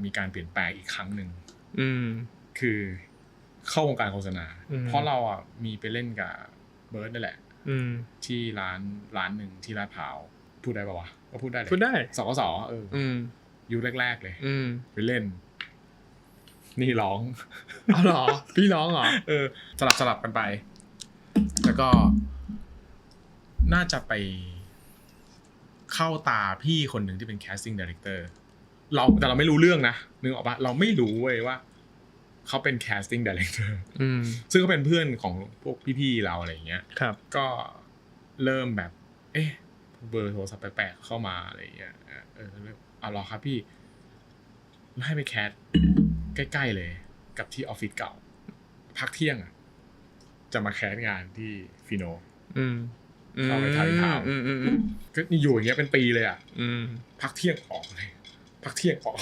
มีการเปลี่ยนแปลงอีกครั้งหนึ่ง คือเข้าวงการโฆษณาเพราะเราอ่ะมีไปเล่นกับเบิร์ดนั่นแหละที่ร้านหนึ่งที่ลาดพร้าวพูดได้ป่าววะก็พูดได้เลยพูดได้สกสยุคแรกๆเลยไปเล่นนี่ร้องอ๋อเหรอพี่ร้องเหรอสลับกันไปแล้วก็น่าจะไปเข้าตาพี่คนหนึ่งที่เป็น casting director แต่เราไม่รู้เรื่องนะนึกออกปะเราไม่รู้เว้ยว่าเขาเป็น casting director ซึ่งก็เป็นเพื่อนของพวกพี่ๆเราอะไรอย่างเงี้ยก็เริ่มแบบเบอร์โทรศัพท์แปลกๆเข้ามาอะไรอย่างเงี้ยเอาหรอครับพี่ให้ไปแคสใกล้ๆเลยกับที่ออฟฟิศเก่าพักเที่ยงอ่ะจะมาแคสงานที่ฟิโนเข้าไปทาวน์ทาวน์ก็อยู่อย่างเงี้ยเป็นปีเลยอ่ะพักเที่ยงออกเลยพักเที่ยงออก